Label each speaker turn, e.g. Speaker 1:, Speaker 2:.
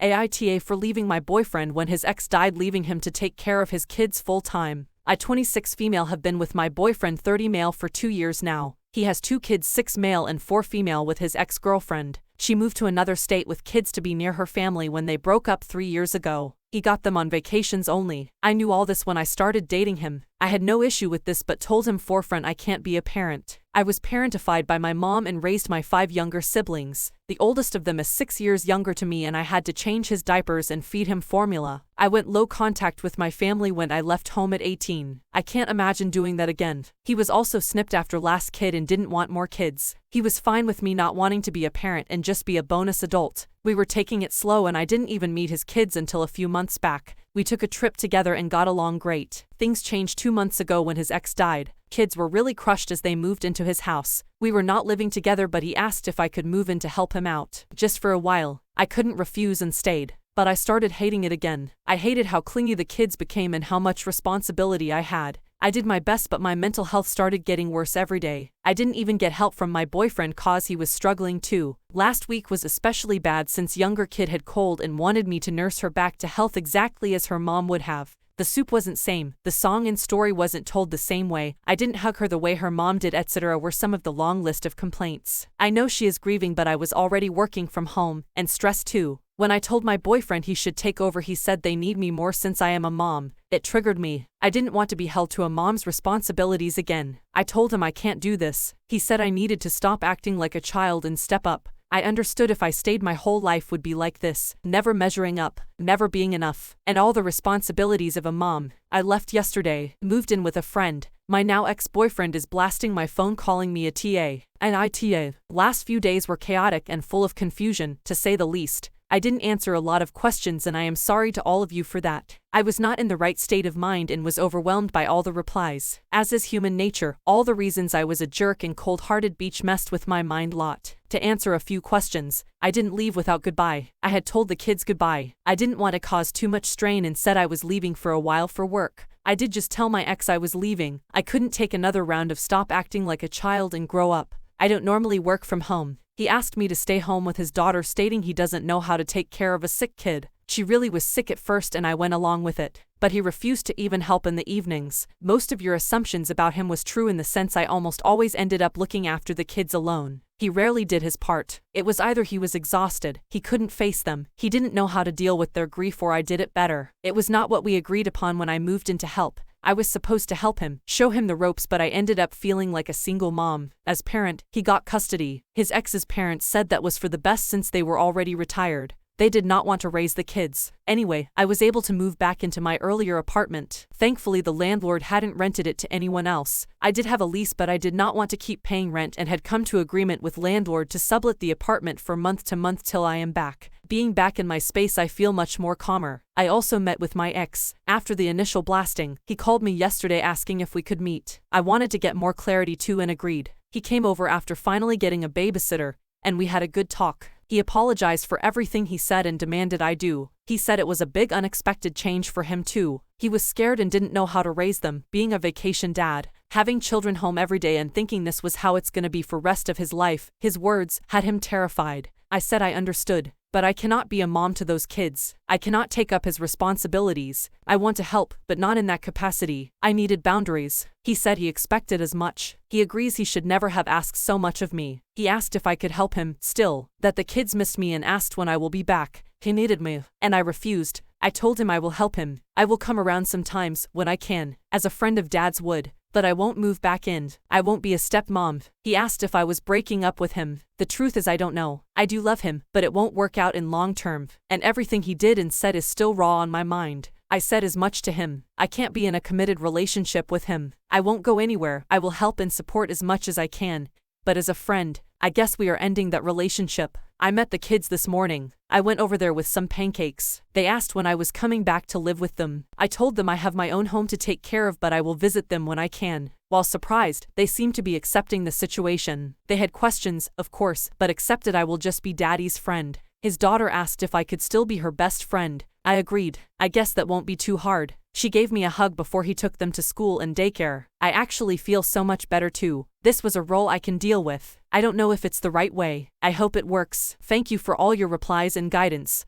Speaker 1: AITA for leaving my boyfriend when his ex died, leaving him to take care of his kids full time. I 26 female have been with my boyfriend 30 male for 2 years now. He has 2 kids 6 male and 4 female with his ex-girlfriend. She moved to another state with kids to be near her family when they broke up 3 years ago. He got them on vacations only. I knew all this when I started dating him. I had no issue with this but told him forefront I can't be a parent. I was parentified by my mom and raised my 5 younger siblings. The oldest of them is 6 years younger to me and I had to change his diapers and feed him formula. I went low contact with my family when I left home at 18. I can't imagine doing that again. He was also snipped after last kid and didn't want more kids. He was fine with me not wanting to be a parent and just be a bonus adult. We were taking it slow and I didn't even meet his kids until a few months back. We took a trip together and got along great. Things changed 2 months ago when his ex died. Kids were really crushed as they moved into his house. We were not living together but he asked if I could move in to help him out. Just for a while. I couldn't refuse and stayed. But I started hating it again. I hated how clingy the kids became and how much responsibility I had. I did my best but my mental health started getting worse every day. I didn't even get help from my boyfriend cause he was struggling too. Last week was especially bad since younger kid had cold and wanted me to nurse her back to health exactly as her mom would have. The soup wasn't same, the song and story wasn't told the same way, I didn't hug her the way her mom did, etc. were some of the long list of complaints. I know she is grieving but I was already working from home, and stressed too. When I told my boyfriend he should take over he said they need me more since I am a mom. It triggered me. I didn't want to be held to a mom's responsibilities again. I told him I can't do this. He said I needed to stop acting like a child and step up. I understood if I stayed my whole life would be like this, never measuring up, never being enough, and all the responsibilities of a mom. I left yesterday, moved in with a friend. My now ex-boyfriend is blasting my phone calling me a TA, an ITA. Last few days were chaotic and full of confusion, to say the least. I didn't answer a lot of questions and I am sorry to all of you for that. I was not in the right state of mind and was overwhelmed by all the replies. As is human nature, all the reasons I was a jerk and cold-hearted beach messed with my mind lot. To answer a few questions, I didn't leave without goodbye. I had told the kids goodbye. I didn't want to cause too much strain and said I was leaving for a while for work. I did just tell my ex I was leaving. I couldn't take another round of stop acting like a child and grow up. I don't normally work from home. He asked me to stay home with his daughter, stating he doesn't know how to take care of a sick kid. She really was sick at first and I went along with it. But he refused to even help in the evenings. Most of your assumptions about him was true in the sense I almost always ended up looking after the kids alone. He rarely did his part. It was either he was exhausted, he couldn't face them, he didn't know how to deal with their grief, or I did it better. It was not what we agreed upon when I moved in to help. I was supposed to help him, show him the ropes, but I ended up feeling like a single mom. As parent, he got custody. His ex's parents said that was for the best since they were already retired. They did not want to raise the kids. Anyway, I was able to move back into my earlier apartment. Thankfully, the landlord hadn't rented it to anyone else. I did have a lease, but I did not want to keep paying rent and had come to agreement with landlord to sublet the apartment for month to month till I am back. Being back in my space, I feel much more calmer. I also met with my ex. After the initial blasting, he called me yesterday asking if we could meet. I wanted to get more clarity too and agreed. He came over after finally getting a babysitter, and we had a good talk. He apologized for everything he said and demanded I do. He said it was a big unexpected change for him too. He was scared and didn't know how to raise them, being a vacation dad, having children home every day and thinking this was how it's gonna be for rest of his life. His words had him terrified. I said I understood. But I cannot be a mom to those kids. I cannot take up his responsibilities. I want to help, but not in that capacity. I needed boundaries. He said he expected as much. He agrees he should never have asked so much of me. He asked if I could help him, still, that the kids missed me and asked when I will be back. He needed me, and I refused. I told him I will help him. I will come around sometimes, when I can, as a friend of dad's would. But I won't move back in. I won't be a stepmom. He asked if I was breaking up with him. The truth is I don't know. I do love him, but it won't work out in long term. And everything he did and said is still raw on my mind. I said as much to him. I can't be in a committed relationship with him. I won't go anywhere. I will help and support as much as I can. But as a friend, I guess we are ending that relationship. I met the kids this morning. I went over there with some pancakes. They asked when I was coming back to live with them. I told them I have my own home to take care of, but I will visit them when I can. While surprised, they seemed to be accepting the situation. They had questions, of course, but accepted I will just be daddy's friend. His daughter asked if I could still be her best friend. I agreed. I guess that won't be too hard. She gave me a hug before he took them to school and daycare. I actually feel so much better too. This was a role I can deal with. I don't know if it's the right way. I hope it works. Thank you for all your replies and guidance.